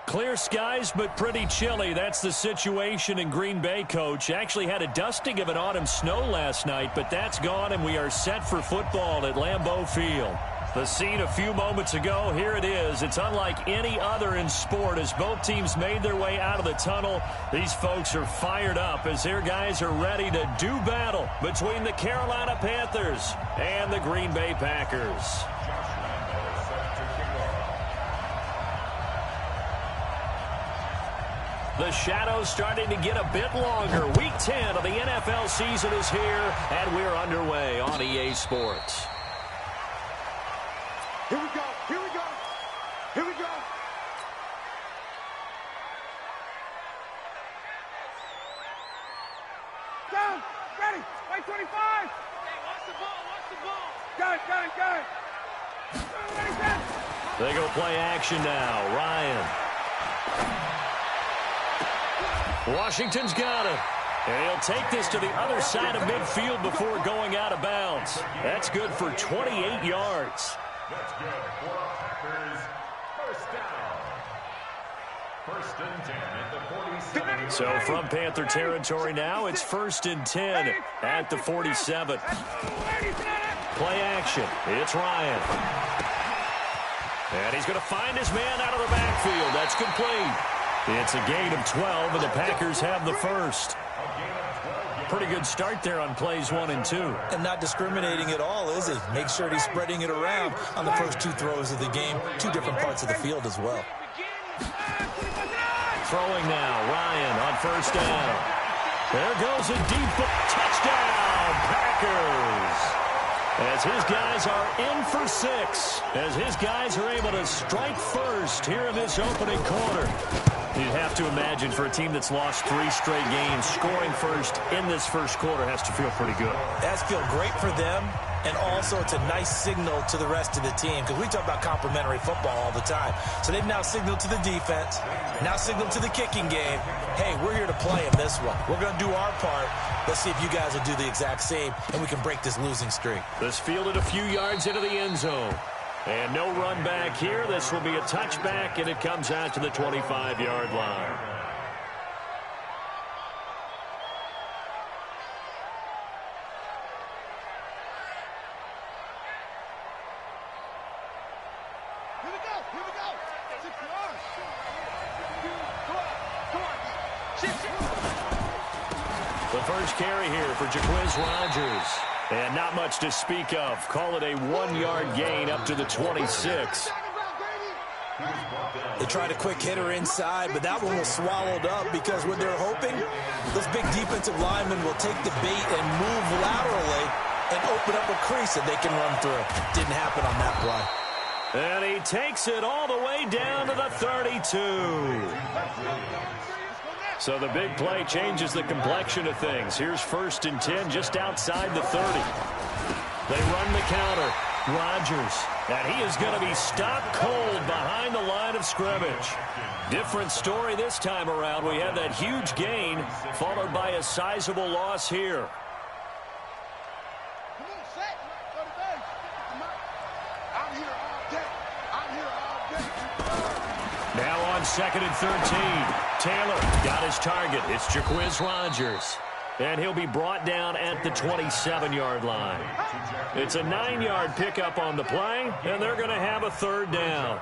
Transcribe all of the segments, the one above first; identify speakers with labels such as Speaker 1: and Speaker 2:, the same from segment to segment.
Speaker 1: Clear skies, but pretty chilly. That's the situation in Green Bay, Coach. Actually had a dusting of an autumn snow last night, but that's gone, and we are set for football at Lambeau Field. The scene a few moments ago, here it is. It's unlike any other in sport as both teams made their way out of the tunnel. These folks are fired up as their guys are ready to do battle between the Carolina Panthers and the Green Bay Packers. The shadows starting to get a bit longer. Week 10 of the NFL season is here, and we're underway on EA Sports.
Speaker 2: Here we go, here we go, here we go. Down, ready, right 25. Hey, watch the ball. Got it. Ready, set.
Speaker 1: They go play action now. Ryan. Washington's got it. And he'll take this to the other side of midfield before going out of bounds. That's good for 28 yards.
Speaker 3: That's good for Packers. First down. First and 10 at the 47.
Speaker 1: So from Panther territory now, it's 1st and 10 at the 47. Play action. It's Ryan. And he's going to find his man out of the backfield. That's complete. It's a gain of 12, and the Packers have the first. Pretty good start there on plays 1 and 2.
Speaker 4: And not discriminating at all, is he? Make sure he's spreading it around on the first 2 throws of the game. 2 different parts of the field as well.
Speaker 1: Throwing now, Ryan on first down. There goes a deep touchdown, Packers. As his guys are in for 6. As his guys are able to strike first here in this opening quarter. You'd have to imagine for a team that's lost 3 straight games, scoring first in this first quarter has to feel pretty good.
Speaker 4: That's feel great for them, and also it's a nice signal to the rest of the team because we talk about complementary football all the time. So they've now signaled to the defense, now signaled to the kicking game, hey, we're here to play in this one. We're going to do our part. Let's see if you guys will do the exact same, and we can break this losing streak.
Speaker 1: This fielded a few yards into the end zone. And no run back here. This will be a touchback, and it comes out to the 25-yard line.
Speaker 2: Here we go. 6 yards.
Speaker 1: The first carry here for Jaquiz Rogers. And not much to speak of. Call it a 1-yard gain up to the 26.
Speaker 4: They tried a quick hitter inside, but that one was swallowed up because what they're hoping, those big defensive linemen will take the bait and move laterally and open up a crease that they can run through. Didn't happen on that play.
Speaker 1: And he takes it all the way down to the 32. So the big play changes the complexion of things. Here's 1st and 10 just outside the 30. They run the counter. Rodgers. And he is going to be stopped cold behind the line of scrimmage. Different story this time around. We have that huge gain followed by a sizable loss here.
Speaker 2: Come on, set. Go to base. I'm here all day.
Speaker 1: Now on 2nd and 13. Taylor got his target. It's Jaquiz Rogers. And he'll be brought down at the 27-yard line. It's a 9-yard pickup on the play, and they're going to have a 3rd down.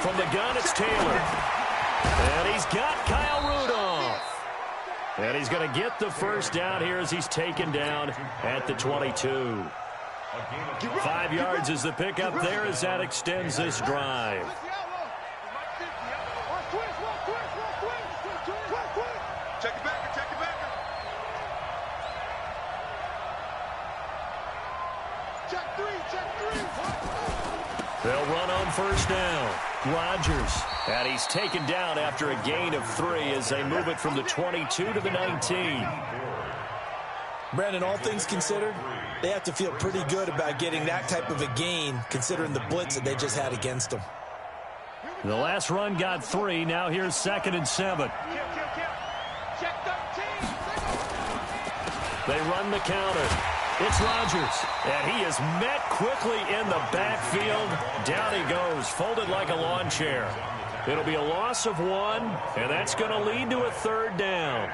Speaker 1: From the gun, it's Taylor. And he's got Kyle Rudolph. And he's going to get the first down here as he's taken down at the 22. 5 yards is the pickup there as that extends this drive.
Speaker 2: Check it back. Check 3.
Speaker 1: They'll run on first down. Rodgers. And he's taken down after a gain of 3 as they move it from the 22 to the 19.
Speaker 4: Brandon, all things considered, they have to feel pretty good about getting that type of a gain considering the blitz that they just had against them.
Speaker 1: The last run got 3. Now here's 2nd and 7. They run the counter. It's Rodgers, and he is met quickly in the backfield. Down he goes, folded like a lawn chair. It'll be a loss of 1, and that's going to lead to a 3rd down.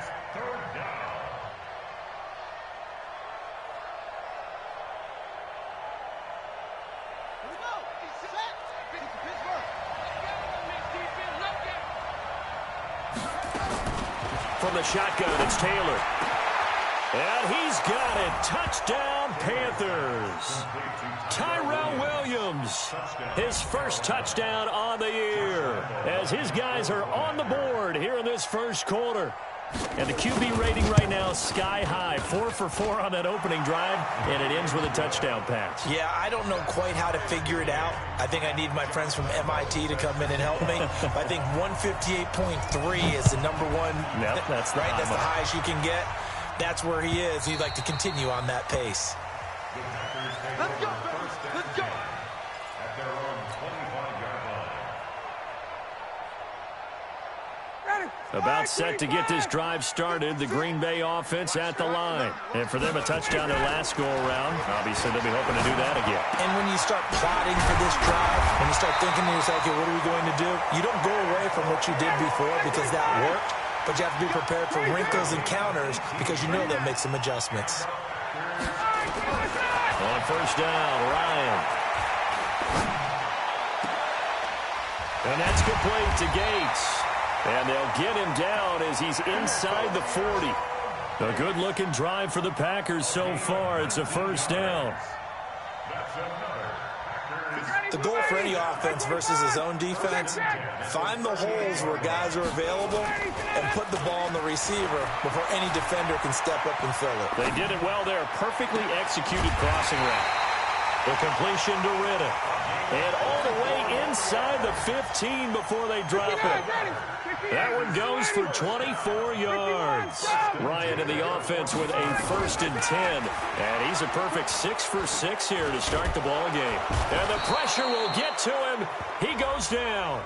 Speaker 1: From the shotgun, it's Taylor. And he's got it. Touchdown, Panthers. Tyrell Williams, his first touchdown on the year, as his guys are on the board here in this first quarter. And the QB rating right now is sky high. 4 for 4 on that opening drive, and it ends with a touchdown pass.
Speaker 4: Yeah, I don't know quite how to figure it out. I think I need my friends from MIT to come in and help me. I think 158.3 is the number one.
Speaker 1: Yep, that's the
Speaker 4: right. That's the highest you can get. That's where he is. He'd like to continue on that pace.
Speaker 2: Let's go, let's go.
Speaker 3: At their own 25-yard line.
Speaker 1: About set to get this drive started. The Green Bay offense at the line. And for them, a touchdown their last go-around. Obviously, they'll be hoping to do that again.
Speaker 4: And when you start plotting for this drive, when you start thinking to yourself, okay, what are we going to do? You don't go away from what you did before because that worked. But you have to be prepared for wrinkles and counters because you know they'll make some adjustments.
Speaker 1: On first down, Ryan. And that's complete to Gates. And they'll get him down as he's inside the 40. A good-looking drive for the Packers so far. It's a first down.
Speaker 4: The goal for any offense versus his own defense, find the holes where guys are available and put the ball on the receiver before any defender can step up and fill it.
Speaker 1: They did it well there. Perfectly executed crossing route. The completion to Riddick. And all the way inside the 15 before they drop it. That one goes for 24 yards. Ryan in the offense with a 1st and 10. And he's a perfect 6 for 6 here to start the ball game. And the pressure will get to him. He goes down.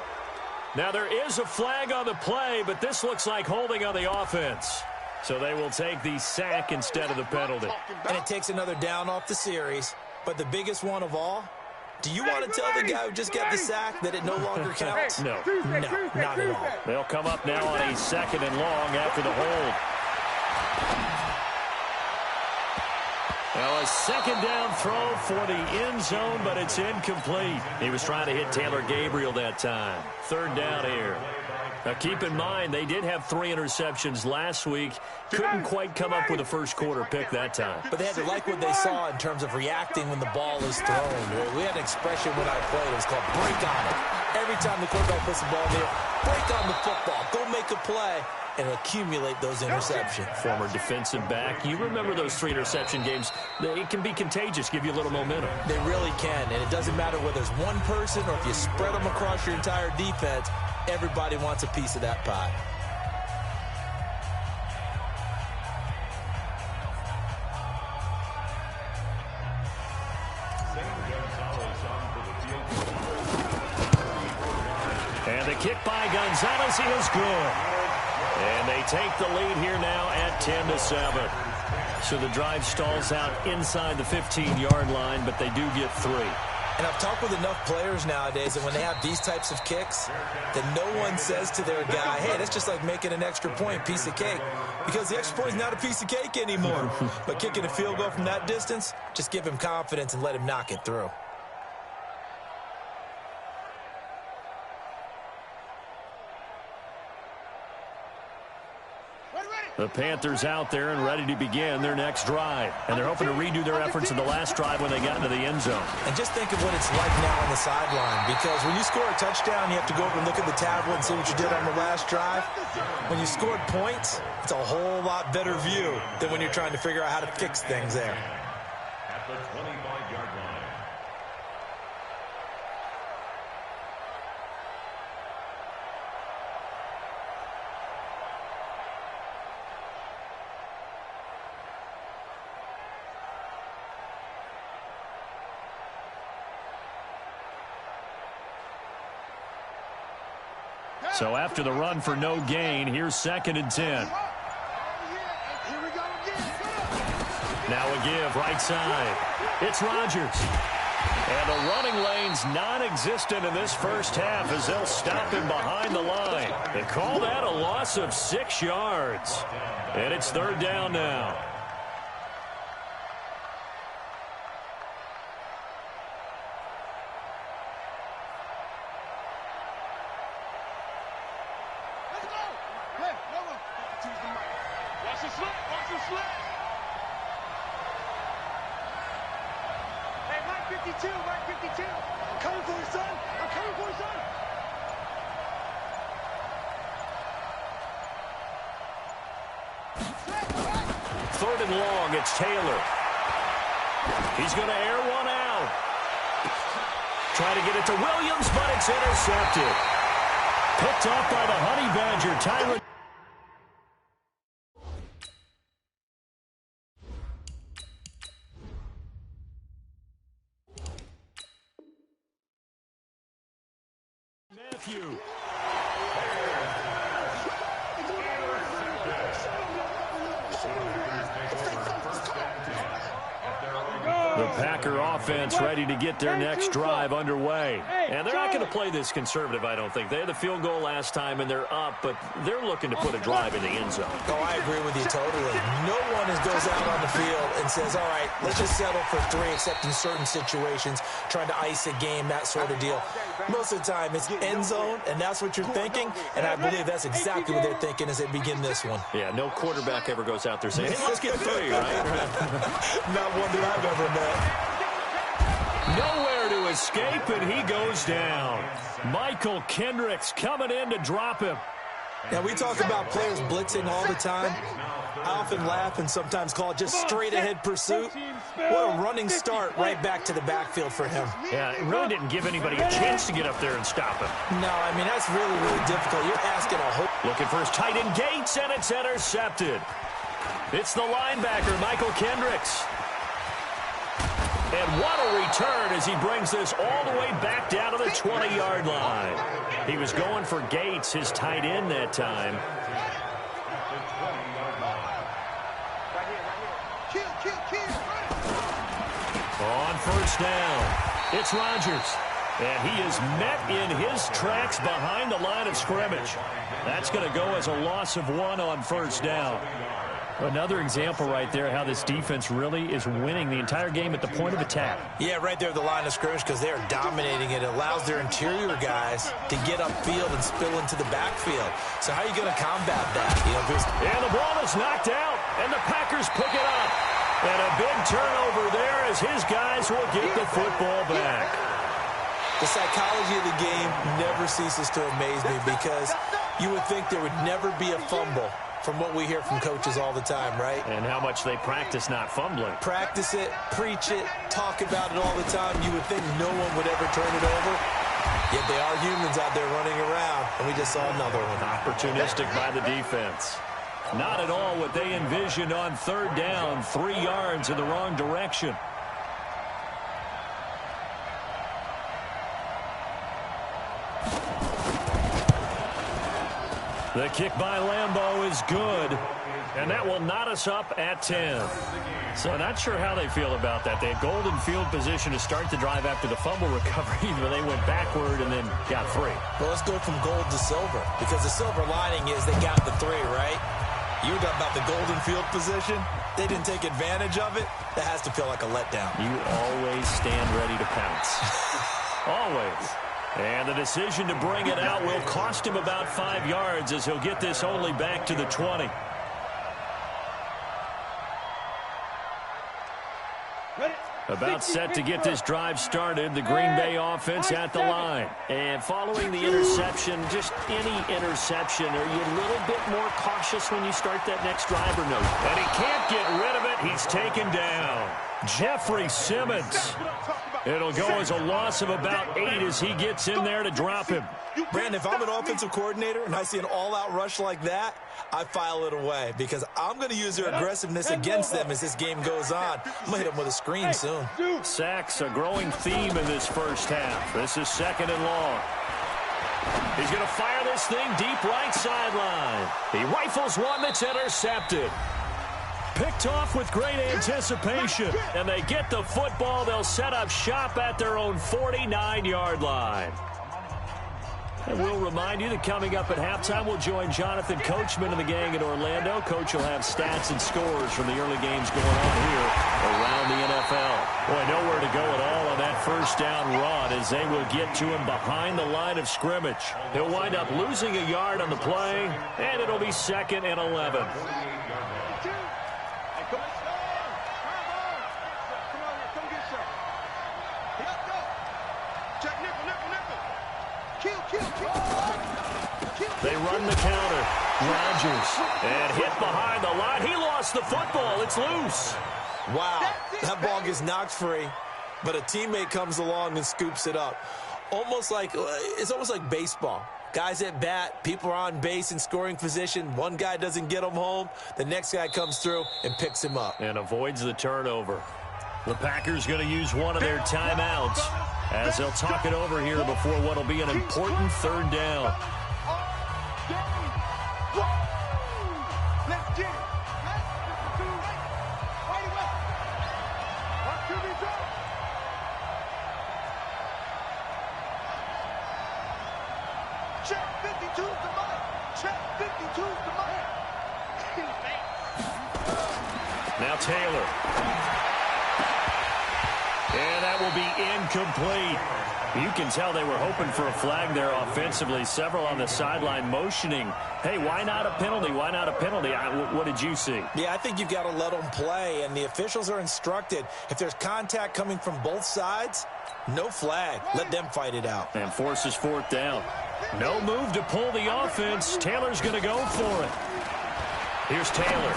Speaker 1: Now there is a flag on the play, but this looks like holding on the offense. So they will take the sack instead of the penalty.
Speaker 4: And it takes another down off the series. But the biggest one of all, do you want to tell the guy who just got the sack that it no longer counts?
Speaker 1: No.
Speaker 4: No, not at all.
Speaker 1: They'll come up now on a 2nd and long after the hold. Now a 2nd down throw for the end zone, but it's incomplete. He was trying to hit Taylor Gabriel that time. 3rd down here. Now keep in mind, they did have 3 interceptions last week. Couldn't quite come up with a first quarter pick that time.
Speaker 4: But they had to like what they saw in terms of reacting when the ball is thrown. We had an expression when I played. It was called break on it. Every time the quarterback puts the ball in the air, break on the football. Go make a play and accumulate those interceptions.
Speaker 1: Former defensive back. You remember those 3 interception games. It can be contagious, give you a little momentum.
Speaker 4: They really can, and it doesn't matter whether it's one person or if you spread them across your entire defense. Everybody wants a piece of that pie.
Speaker 1: And the kick by Gonzalez is good. And they take the lead here now at 10-7. So the drive stalls out inside the 15-yard line, but they do get 3.
Speaker 4: And I've talked with enough players nowadays that when they have these types of kicks, that no one says to their guy, hey, that's just like making an extra point, piece of cake. Because the extra point is not a piece of cake anymore. But kicking a field goal from that distance, just give him confidence and let him knock it through.
Speaker 1: The Panthers out there and ready to begin their next drive. And they're hoping to redo their efforts in the last drive when they got into the end zone.
Speaker 4: And just think of what it's like now on the sideline. Because when you score a touchdown, you have to go over and look at the tablet and see what you did on the last drive. When you scored points, it's a whole lot better view than when you're trying to figure out how to fix things there.
Speaker 3: At the 25-yard line.
Speaker 1: So after the run for no gain, here's 2nd and 10. Now a give right side. It's Rodgers. And the running lane's non-existent in this first half as they'll stop him behind the line. They call that a loss of 6 yards. And it's 3rd down now. Third and long, it's Taylor. He's going to air one out. Try to get it to Williams, but it's intercepted. Picked off by the Honey Badger, Tyron. Matthew. The Packer offense ready to get their next drive underway. And they're not going to play this conservative, I don't think. They had the field goal last time, and they're up, but they're looking to put a drive in the end zone.
Speaker 4: Oh, I agree with you totally. No one goes out on the field and says, all right, let's just settle for 3, except in certain situations, trying to ice a game, that sort of deal. Most of the time, it's end zone, and that's what you're thinking, and I believe that's exactly what they're thinking as they begin this one.
Speaker 1: Yeah, no quarterback ever goes out there saying, hey, let's get 3, right?
Speaker 4: Not one that I've ever met.
Speaker 1: Nowhere to escape, and he goes down. Michael Kendricks coming in to drop him.
Speaker 4: Now, we talk about players blitzing all the time. I often laugh and sometimes call it just straight-ahead pursuit. What a running start right back to the backfield for him.
Speaker 1: Yeah, it really didn't give anybody a chance to get up there and stop him.
Speaker 4: No, I mean, that's really, really difficult. You're asking a whole...
Speaker 1: Looking for his tight end Gates, and it's intercepted. It's the linebacker, Michael Kendricks. And what a return as he brings this all the way back down to the 20-yard line. He was going for Gates, his tight end that time. On first down, it's Rodgers. And he is met in his tracks behind the line of scrimmage. That's going to go as a loss of 1 on first down. Another example right there how this defense really is winning the entire game at the point of attack.
Speaker 4: Yeah, right there at the line of scrimmage because they are dominating it. It allows their interior guys to get upfield and spill into the backfield. So how are you going to combat that?
Speaker 1: And the ball is knocked out, and the Packers pick it up. And a big turnover there as his guys will get the football back.
Speaker 4: The psychology of the game never ceases to amaze me because you would think there would never be a fumble from what we hear from coaches all the time, right?
Speaker 1: And how much they practice not fumbling.
Speaker 4: Practice it, preach it, talk about it all the time. You would think no one would ever turn it over. Yet they are humans out there running around, and we just saw another one.
Speaker 1: Opportunistic by the defense. Not at all what they envisioned on third down, 3 yards in the wrong direction. The kick by Lambeau is good, and that will knot us up at 10. So not sure how they feel about that. They had golden field position to start the drive after the fumble recovery, but they went backward and then got 3.
Speaker 4: Well, let's go from gold to silver, because the silver lining is they got the 3, right? You were talking about the golden field position. They didn't take advantage of it. That has to feel like a letdown.
Speaker 1: You always stand ready to pounce. Always. And the decision to bring it out will cost him about 5 yards as he'll get this only back to the 20. About set to get this drive started, the Green Bay offense at the line. And following the interception, just any interception, are you a little bit more cautious when you start that next drive or no? And he can't get rid of it. He's taken down. Jeffrey Simmons. It'll go as a loss of about 8 as he gets in there to drop him.
Speaker 4: Brandon, if I'm an offensive coordinator and I see an all-out rush like that, I file it away because I'm going to use their aggressiveness against them as this game goes on. I'm going to hit them with a screen soon.
Speaker 1: Sacks, a growing theme in this first half. This is 2nd and long. He's going to fire this thing deep right sideline. He rifles one that's intercepted. Picked off with great anticipation. And they get the football. They'll set up shop at their own 49-yard line. And we'll remind you that coming up at halftime, we'll join Jonathan Coachman and the gang in Orlando. Coach will have stats and scores from the early games going on here around the NFL. Boy, nowhere to go at all on that first down run as they will get to him behind the line of scrimmage. He'll wind up losing a yard on the play, and it'll be 2nd and 11. They run the counter. Rodgers. And hit behind the line. He lost the football. It's loose.
Speaker 4: Wow. That ball gets knocked free, but a teammate comes along and scoops it up. It's almost like baseball. Guys at bat, people are on base in scoring position. One guy doesn't get him home. The next guy comes through and picks him up.
Speaker 1: And avoids the turnover. The Packers going to use one of their timeouts as they'll talk it over here before what will be an important 3rd down. Now Taylor. And that will be incomplete. You can tell they were hoping for a flag there offensively. Several on the sideline motioning, hey, why not a penalty? Why not a penalty? What did you see?
Speaker 4: Yeah, I think you've got to let them play, and the officials are instructed. If there's contact coming from both sides, no flag. Let them fight it out.
Speaker 1: And forces 4th down. No move to pull the offense. Taylor's going to go for it. Here's Taylor.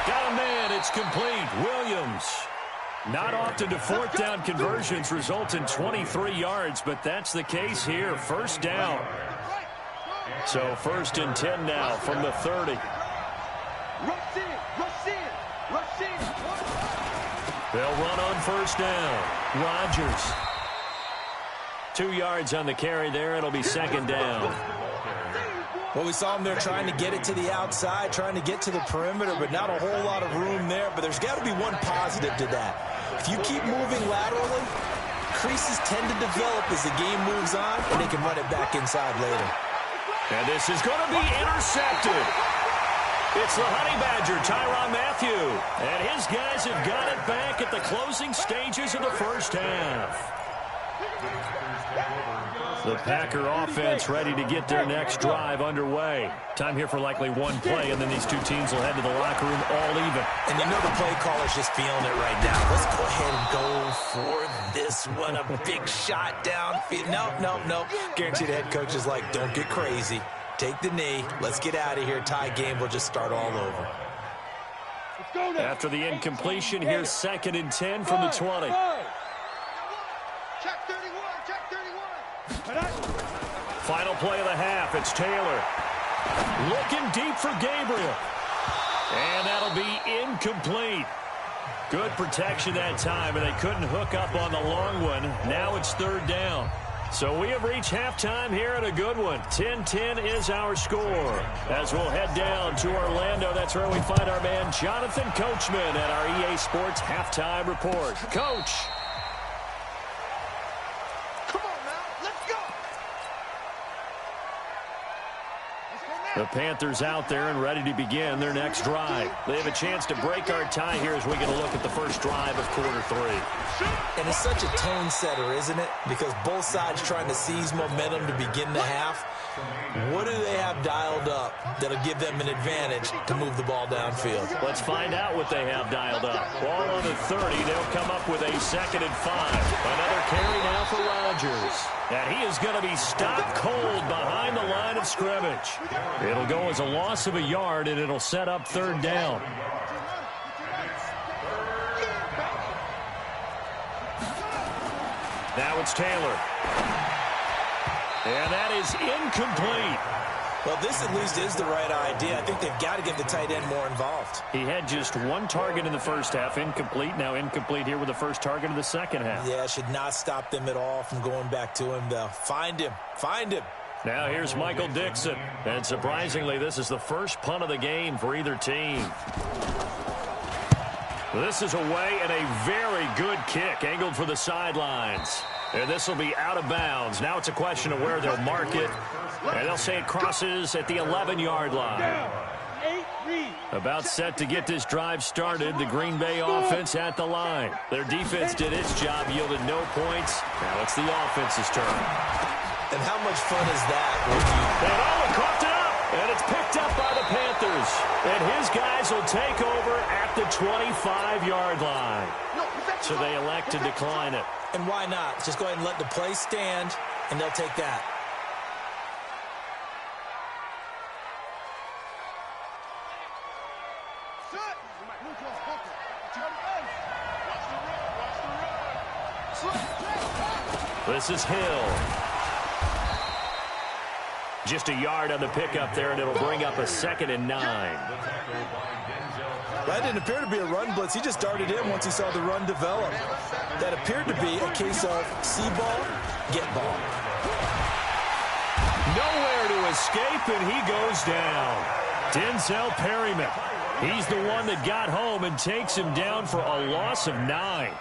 Speaker 1: Got a man. It's complete. Williams. Not often do 4th down conversions result in 23 yards, but that's the case here. 1st down. So 1st and 10 now from the 30. They'll run on 1st down. Rodgers. 2 yards on the carry there. It'll be 2nd down.
Speaker 4: Well, we saw them there trying to get it to the outside, trying to get to the perimeter, but not a whole lot of room there. But there's got to be one positive to that. If you keep moving laterally, creases tend to develop as the game moves on, and they can run it back inside later.
Speaker 1: And this is going to be intercepted. It's the Honey Badger, Tyrann Mathieu. And his guys have got it back at the closing stages of the 1st half. The Packer offense ready to get their next drive underway. Time here for likely one play, and then these two teams will head to the locker room all even.
Speaker 4: And you know the play caller's just feeling it right now. Let's go ahead and go for this one. A big shot downfield. No. Guarantee the head coach is like, don't get crazy. Take the knee. Let's get out of here. Tie game. We'll just start all over.
Speaker 1: After the incompletion, here's 2nd and 10 from the 20. Final play of the half. It's Taylor. Looking deep for Gabriel. And that'll be incomplete. Good protection that time, and they couldn't hook up on the long one. Now it's 3rd down. So we have reached halftime here at a good one. 10-10 is our score. As we'll head down to Orlando, that's where we find our man Jonathan Coachman at our EA Sports Halftime Report. Coach. The Panthers out there and ready to begin their next drive. They have a chance to break our tie here as we get a look at the first drive of quarter 3.
Speaker 4: And it's such a tone setter, isn't it? Because both sides trying to seize momentum to begin the half. What do they have dialed up that'll give them an advantage to move the ball downfield?
Speaker 1: Let's find out what they have dialed up. Ball on the 30. They'll come up with a 2nd and 5. Another carry now for Rodgers. And he is going to be stopped cold behind the line of scrimmage. It'll go as a loss of a yard, and it'll set up 3rd down. Now it's Taylor. And that is incomplete.
Speaker 4: Well, this at least is the right idea. I think they've got to get the tight end more involved.
Speaker 1: He had just one target in the first half, incomplete. Now incomplete here with the first target of the second half.
Speaker 4: Yeah, should not stop them at all from going back to him, though. Find him. Find him.
Speaker 1: Now here's Michael Dixon. And surprisingly, this is the first punt of the game for either team. This is away and a very good kick, angled for the sidelines. And this will be out of bounds. Now it's a question of where they'll mark it. And they'll say it crosses at the 11-yard line. About set to get this drive started. The Green Bay offense at the line. Their defense did its job, yielded no points. Now it's the offense's turn.
Speaker 4: And how much fun is that?
Speaker 1: And Owen coughed it up. And it's picked up by the Panthers. And his guys will take over at the 25-yard line. So they elect to decline it.
Speaker 4: And why not? Just go ahead and let the play stand, and they'll take that.
Speaker 1: This is Hill. Just a yard on the pickup there, and it'll bring up a 2nd and 9.
Speaker 4: That didn't appear to be a run blitz. He just darted in once he saw the run develop. That appeared to be a case of see ball, get ball.
Speaker 1: Nowhere to escape, and he goes down. Denzel Perryman. He's the one that got home and takes him down for a loss of 9.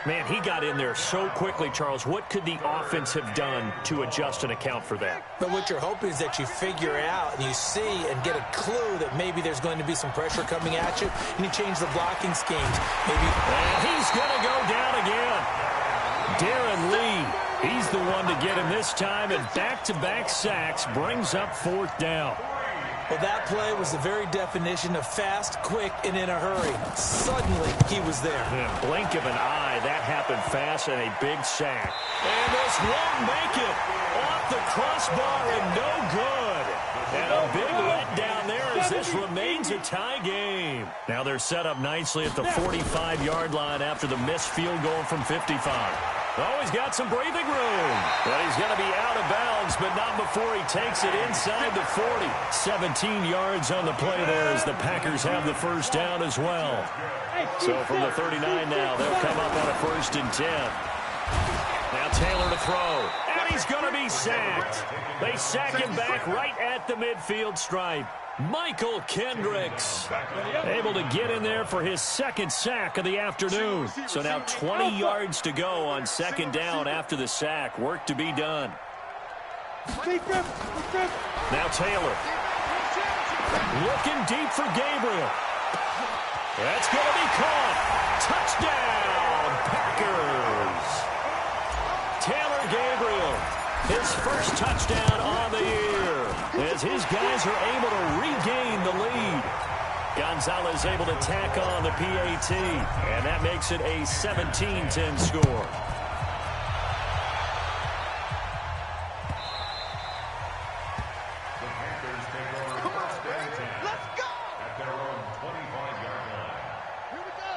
Speaker 1: Man, he got in there so quickly, Charles. What could the offense have done to adjust and account for that?
Speaker 4: But what you're hoping is that you figure out and you see and get a clue that maybe there's going to be some pressure coming at you, and you change the blocking schemes. Maybe.
Speaker 1: And he's going to go down again. Darren Lee, he's the one to get him this time, and back-to-back sacks brings up 4th down.
Speaker 4: Well, that play was the very definition of fast, quick, and in a hurry. Suddenly, he was there.
Speaker 1: In a blink of an eye, that happened fast, and a big sack. And this won't make it. Off the crossbar and no good. And a big letdown there as this remains a tie game. Now they're set up nicely at the 45-yard line after the missed field goal from 55. Oh, he's got some breathing room. But he's going to be out of bounds, but not before he takes it inside the 40. 17 yards on the play there as the Packers have the first down as well. So from the 39 now, they'll come up on a 1st and 10. Now Taylor to throw. And he's going to be sacked. They sack him back right at the midfield stripe. Michael Kendricks able to get in there for his 2nd sack of the afternoon. So now 20 yards to go on 2nd down after the sack. Work to be done. Now Taylor. Looking deep for Gabriel. That's going to be caught. Touchdown, Packers. Taylor Gabriel, his first touchdown on the year, as his guys are able to regain the lead. Gonzalez able to tack on the PAT, and that makes it a 17-10 score.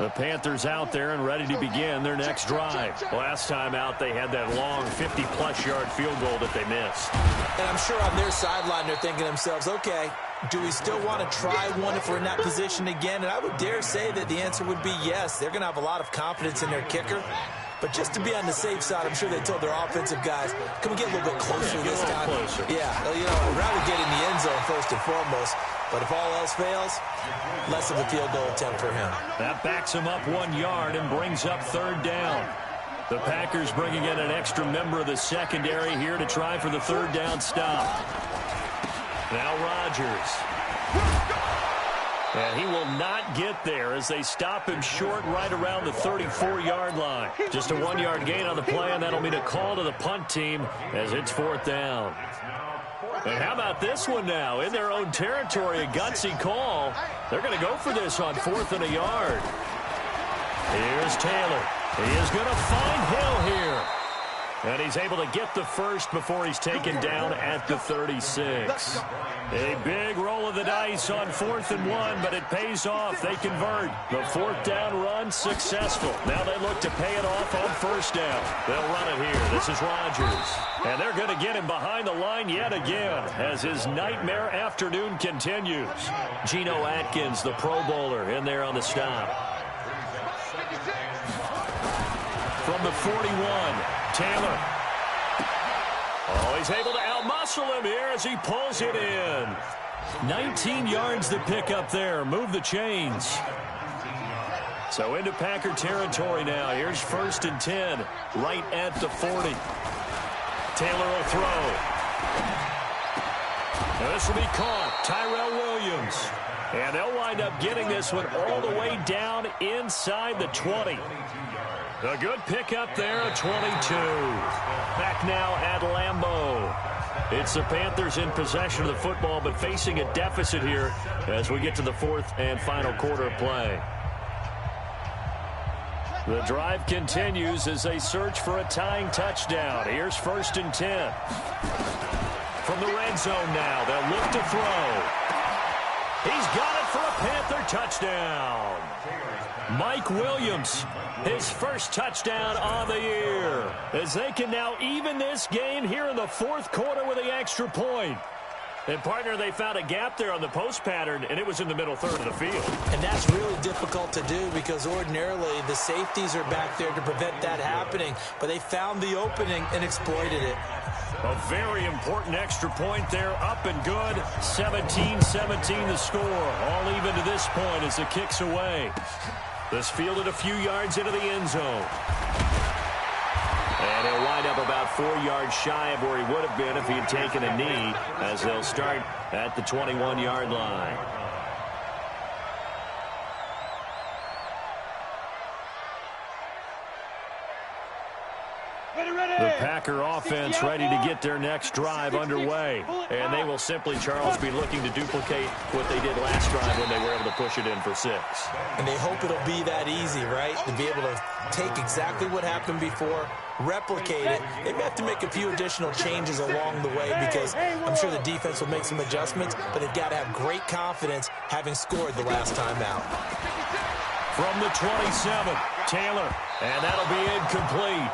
Speaker 1: The Panthers out there and ready to begin their next drive. Last time out, they had that long 50-plus yard field goal that they missed.
Speaker 4: And I'm sure on their sideline, they're thinking to themselves, okay, do we still want to try one if we're in that position again? And I would dare say that the answer would be yes. They're going to have a lot of confidence in their kicker. But just to be on the safe side, I'm sure they told their offensive guys, can we get a little bit closer this time? Yeah, you know, I'd rather get in the end zone first and foremost. But if all else fails, less of a field goal attempt for him.
Speaker 1: That backs him up 1 yard and brings up 3rd down. The Packers bringing in an extra member of the secondary here to try for the 3rd down stop. Now Rodgers. And he will not get there as they stop him short right around the 34-yard line. Just a 1-yard gain on the play, and that'll mean a call to the punt team as it's 4th down. And how about this one now? In their own territory, a gutsy call. They're going to go for this on 4th and a yard. Here's Taylor. He is going to find Hill here. And he's able to get the first before he's taken down at the 36. A big roll of the dice on 4th and 1, but it pays off. They convert. The 4th down run successful. Now they look to pay it off on 1st down. They'll run it here. This is Rodgers. And they're going to get him behind the line yet again as his nightmare afternoon continues. Geno Atkins, the Pro Bowler, in there on the stop. From the 41, Taylor. Oh, he's able to outmuscle him here as he pulls it in. 19 yards to pick up there. Move the chains. So into Packer territory now. Here's 1st and 10, right at the 40. Taylor will throw. And this will be caught. Tyrell Williams. And they'll wind up getting this one all the way down inside the 20. A good pickup there, 22. Back now at Lambeau. It's the Panthers in possession of the football, but facing a deficit here as we get to the 4th and final quarter of play. The drive continues as they search for a tying touchdown. Here's 1st and 10. From the red zone now, they'll look to throw. He's got it for a Panther touchdown. Mike Williams, his first touchdown on the year, as they can now even this game here in the 4th quarter with the extra point. And, partner, they found a gap there on the post pattern, and it was in the middle third of the field.
Speaker 4: And that's really difficult to do because ordinarily the safeties are back there to prevent that happening. But they found the opening and exploited it.
Speaker 1: A very important extra point there, up and good. 17-17 the score. All even to this point as the kick's away. This fielded a few yards into the end zone. And he'll wind up about 4 yards shy of where he would have been if he had taken a knee, as they'll start at the 21-yard line. The Packer offense ready to get their next drive underway. And they will simply, Charles, be looking to duplicate what they did last drive when they were able to push it in for 6.
Speaker 4: And they hope it'll be that easy, right? To be able to take exactly what happened before, replicate it. They may have to make a few additional changes along the way because I'm sure the defense will make some adjustments, but they've got to have great confidence having scored the last time out.
Speaker 1: From the 27, Taylor, and that'll be incomplete.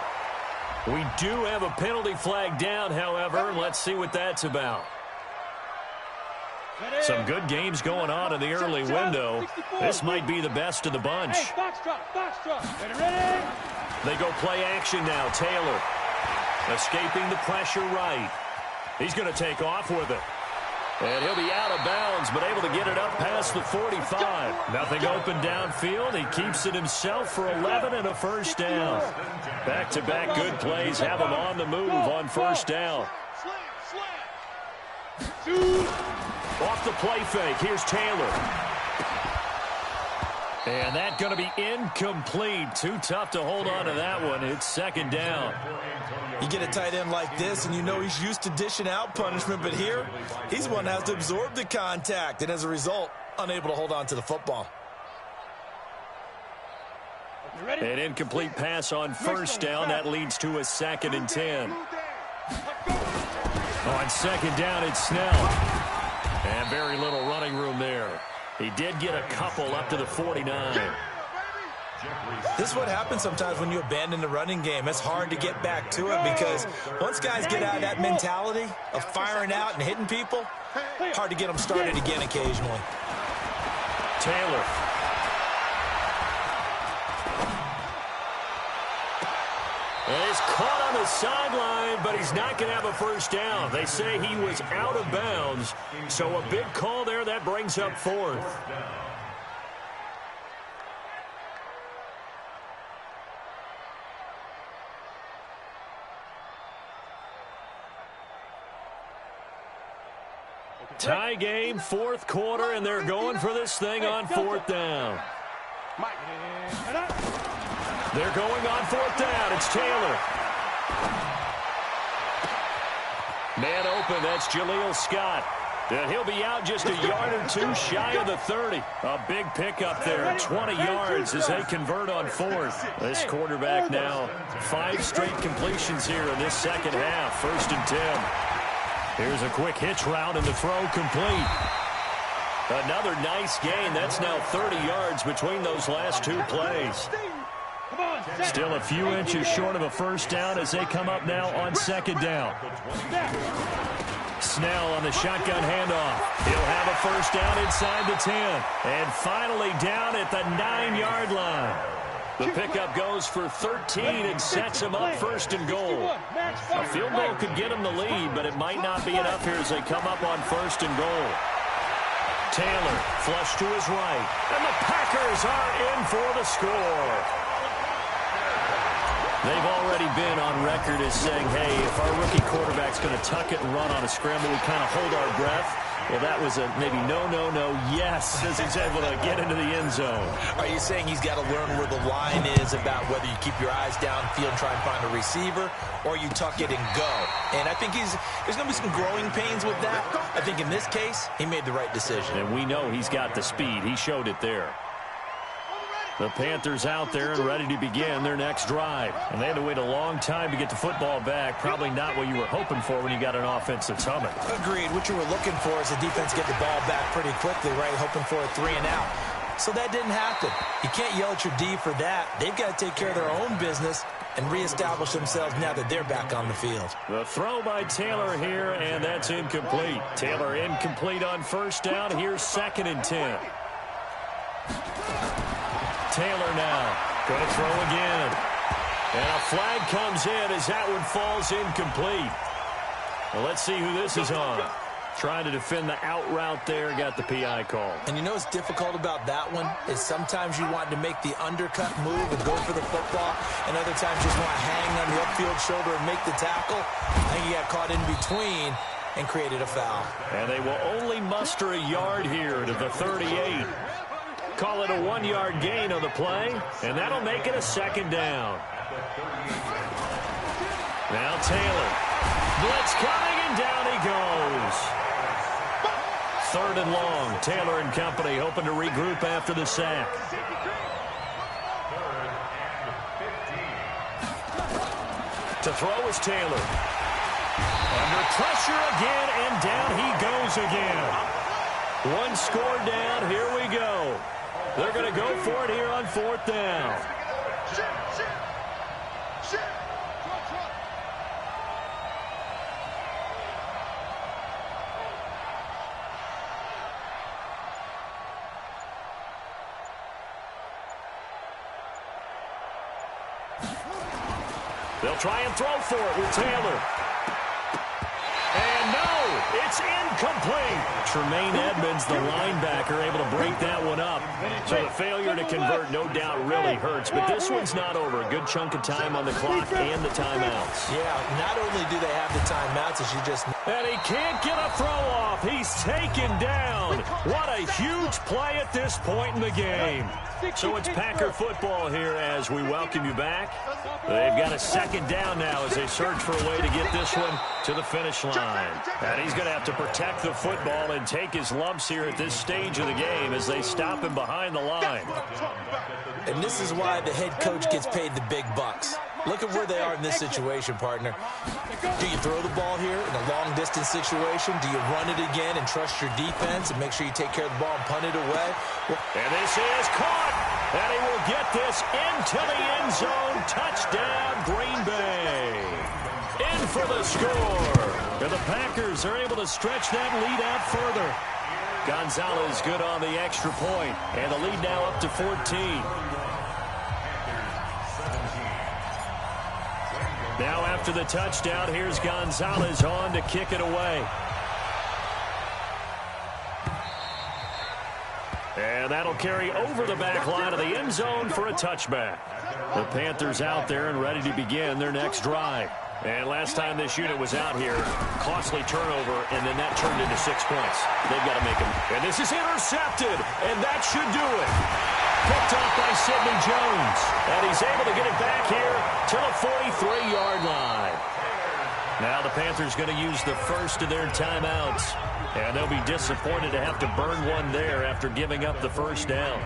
Speaker 1: We do have a penalty flag down, however. Let's see what that's about. Some good games going on in the early window. This might be the best of the bunch. They go play action now. Taylor escaping the pressure right. He's going to take off with it. And he'll be out of bounds, but able to get it up past the 45. Nothing open downfield. He keeps it himself for 11 and a first down. Back-to-back good plays have him on the move on 1st down. Off the play fake. Here's Taylor. And that's going to be incomplete. Too tough to hold on to that one. It's 2nd down.
Speaker 4: You get a tight end like this, and you know he's used to dishing out punishment, but here, he's the one that has to absorb the contact, and as a result, unable to hold on to the football.
Speaker 1: An incomplete pass on 1st down. That leads to a 2nd and 10. On 2nd down, it's Snell. And very little running room there. He did get a couple up to the 49.
Speaker 4: This is what happens sometimes when you abandon the running game. It's hard to get back to it because once guys get out of that mentality of firing out and hitting people, hard to get them started again occasionally.
Speaker 1: Taylor. And he's caught on the sideline, but he's not going to have a first down. They say he was out of bounds, so a big call there. That brings up 4th. Tie game, 4th quarter, and they're going for this thing on 4th down. They're going on 4th down. It's Taylor. Man open, that's Jaleel Scott. And he'll be out just a yard or two shy of the 30. A big pickup there, 20 yards as they convert on fourth. This quarterback now 5 straight completions here in this second half. 1st and 10. Here's a quick hitch route and the throw complete. Another nice gain. That's now 30 yards between those last 2 plays. Still a few inches short of a first down as they come up now on 2nd down. Snell on the shotgun handoff. He'll have a first down inside the 10. And finally down at the 9-yard line. The pickup goes for 13 and sets him up 1st and goal. A field goal could get him the lead, but it might not be enough here as they come up on 1st and goal. Taylor flush to his right. And the Packers are in for the score. They've already been on record as saying, hey, if our rookie quarterback's going to tuck it and run on a scramble, we kind of hold our breath. Well, that was a maybe no, yes, as he's able to get into the end zone.
Speaker 4: Are you saying he's got to learn where the line is about whether you keep your eyes downfield and try and find a receiver, or you tuck it and go? And I think there's going to be some growing pains with that. I think in this case, he made the right decision.
Speaker 1: And we know he's got the speed. He showed it there. The Panthers out there and ready to begin their next drive. And they had to wait a long time to get the football back. Probably not what you were hoping for when you got an offensive summit.
Speaker 4: Agreed. What you were looking for is the defense get the ball back pretty quickly, right? Hoping for a 3 and out. So that didn't happen. You can't yell at your D for that. They've got to take care of their own business and reestablish themselves now that they're back on the field.
Speaker 1: The throw by Taylor here, and that's incomplete. Taylor incomplete on first down. Here's 2nd and 10. Taylor now going to throw again. And a flag comes in as that one falls incomplete. Well, let's see who this is on. Trying to defend the out route there, got the PI call.
Speaker 4: And you know what's difficult about that one is sometimes you want to make the undercut move and go for the football, and other times just want to hang on the upfield shoulder and make the tackle. I think he got caught in between and created a foul.
Speaker 1: And they will only muster a yard here to the 38. Call it a 1-yard gain on the play, and that'll make it a 2nd down. Now Taylor. Blitz coming, and down he goes. 3rd and long. Taylor and company hoping to regroup after the sack. To throw is Taylor. Under pressure again, and down he goes again. 1 score down, here we go. They're going to go for it here on 4th down. They'll try and throw for it with Taylor. And no, it's incomplete. Tremaine Edmonds, the linebacker, able to break that one up. So the failure to convert, no doubt, really hurts. But this one's not over. A good chunk of time on the clock and the timeouts.
Speaker 4: Yeah, not only do they have the timeouts, as you just...
Speaker 1: And he can't get a throw off. He's taken down. What a huge play at this point in the game. So it's Packer football here as we welcome you back. They've got a 2nd down now as they search for a way to get this one to the finish line. And he's going to have to protect the football and take his lumps here at this stage of the game as they stop him behind the line.
Speaker 4: And this is why the head coach gets paid the big bucks. Look at where they are in this situation, partner. Do you throw the ball here in a long-distance situation? Do you run it again and trust your defense and make sure you take care of the ball and punt it away?
Speaker 1: And this is caught. And he will get this into the end zone. Touchdown, Green Bay. In for the score. And the Packers are able to stretch that lead out further. Gonzalez good on the extra point. And the lead now up to 14. Now after the touchdown, here's Gonzalez on to kick it away. And that'll carry over the back line of the end zone for a touchback. The Panthers out there and ready to begin their next drive. And last time this unit was out here, costly turnover, and then that turned into 6 points. They've got to make them. And this is intercepted, and that should do it. Picked off by Sidney Jones. And he's able to get it back here to the 43-yard line. Now the Panthers going to use the first of their timeouts. And they'll be disappointed to have to burn one there after giving up the first down.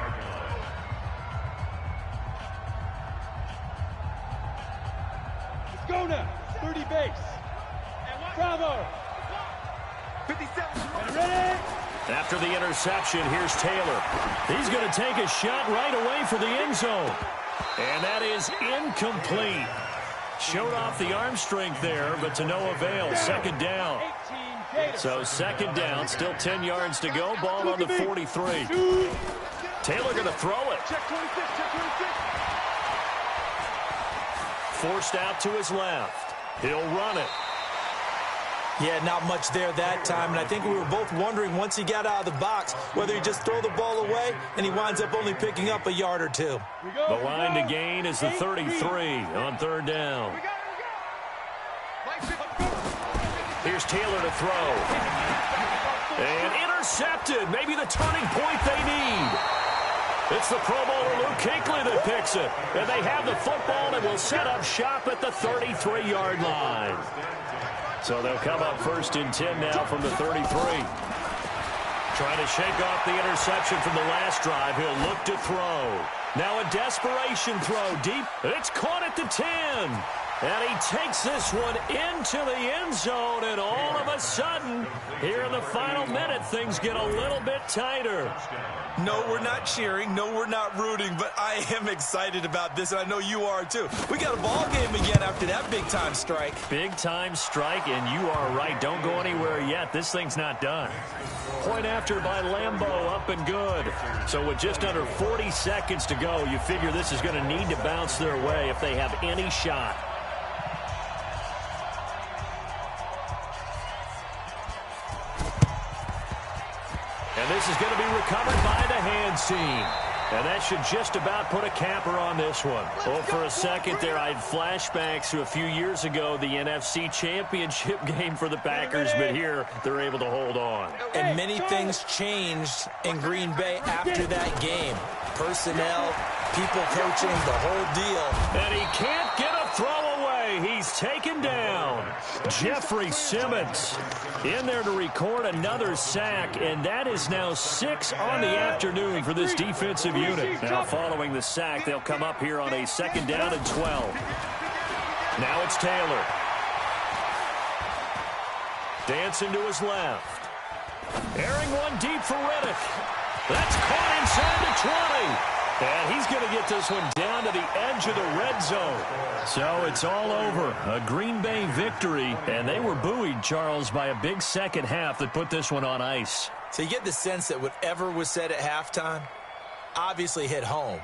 Speaker 2: Let's go now. 30 base. Bravo. 57. Ready?
Speaker 1: After the interception, here's Taylor. He's going to take a shot right away for the end zone. And that is incomplete. Showed off the arm strength there, but to no avail. Second down. So second down, still 10 yards to go. Ball on the 43. Taylor going to throw it. Forced out to his left. He'll run it.
Speaker 4: Yeah, not much there that time, and I think we were both wondering once he got out of the box whether he just throw the ball away, and he winds up only picking up a yard or two.
Speaker 1: The line to gain is the 33 on third down. Here's Taylor to throw. And intercepted. Maybe the turning point they need. It's the Pro Bowler Luke Kuechly that picks it. And they have the football and will set up shop at the 33-yard line. So they'll come up first and 10 now from the 33. Trying to shake off the interception from the last drive. He'll look to throw. Now a desperation throw deep. It's caught at the 10. And he takes this one into the end zone. And all of a sudden, here in the final minute, things get a little bit tighter.
Speaker 4: No, we're not cheering. No, we're not rooting. But I am excited about this, and I know you are too. We got a ball game again after that big-time strike.
Speaker 1: Big-time strike, and you are right. Don't go anywhere yet. This thing's not done. Point after by Lambeau, up and good. So with just under 40 seconds to go, you figure this is going to need to bounce their way if they have any shot. And this is going to be recovered by the hands team. And that should just about put a capper on this one. Well, for a second there, I had flashbacks to a few years ago, the NFC Championship game for the Packers. But here, they're able to hold on.
Speaker 4: And many things changed in Green Bay after that game. Personnel, people coaching, the whole deal.
Speaker 1: And he can't get a throw away. He's taken down. Jeffrey Simmons in there to record another sack, and that is now 6 on the afternoon for this defensive unit. Now following the sack, they'll come up here on a second down and 12. Now it's Taylor. Dancing to his left. Airing one deep for Riddick. That's caught inside the 20. And he's going to get this one down to the edge of the red zone. So it's all over. A Green Bay victory. And they were buoyed, Charles, by a big second half that put this one on ice.
Speaker 4: So you get the sense that whatever was said at halftime obviously hit home.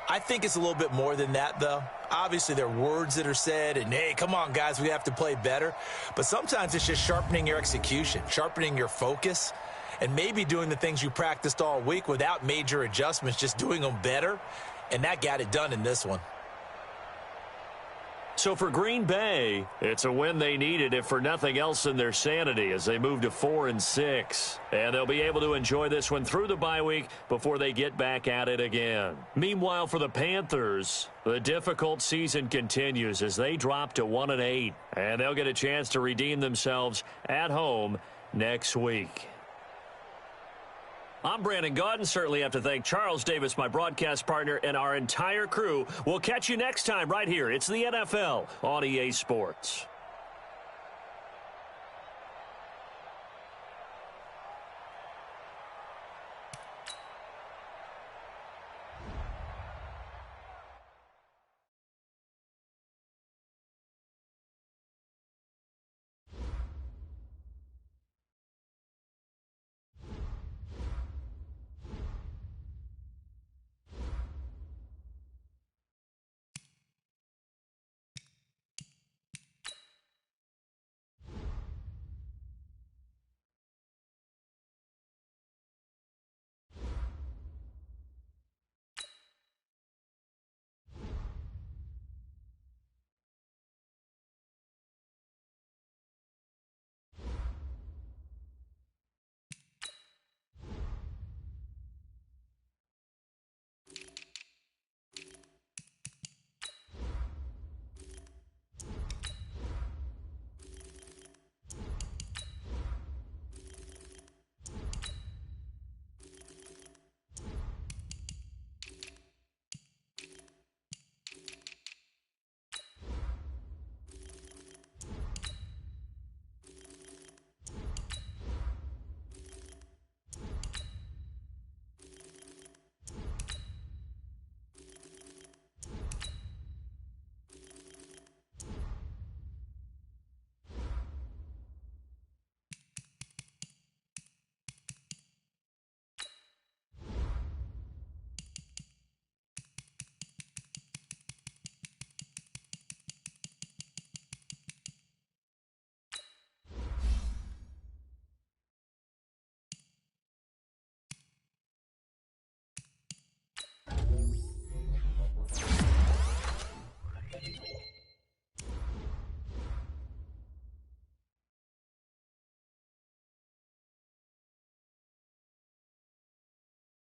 Speaker 4: I think it's a little bit more than that, though. Obviously, there are words that are said, and, hey, come on, guys, we have to play better. But sometimes it's just sharpening your execution, sharpening your focus, and maybe doing the things you practiced all week without major adjustments, just doing them better. And that got it done in this one.
Speaker 1: So for Green Bay, it's a win they needed, if for nothing else than their sanity, as they move to 4-6. And they'll be able to enjoy this one through the bye week before they get back at it again. Meanwhile, for the Panthers, the difficult season continues as they drop to 1-8. And they'll get a chance to redeem themselves at home next week. I'm Brandon Gaudin. Certainly have to thank Charles Davis, my broadcast partner, and our entire crew. We'll catch you next time right here. It's the NFL on EA Sports.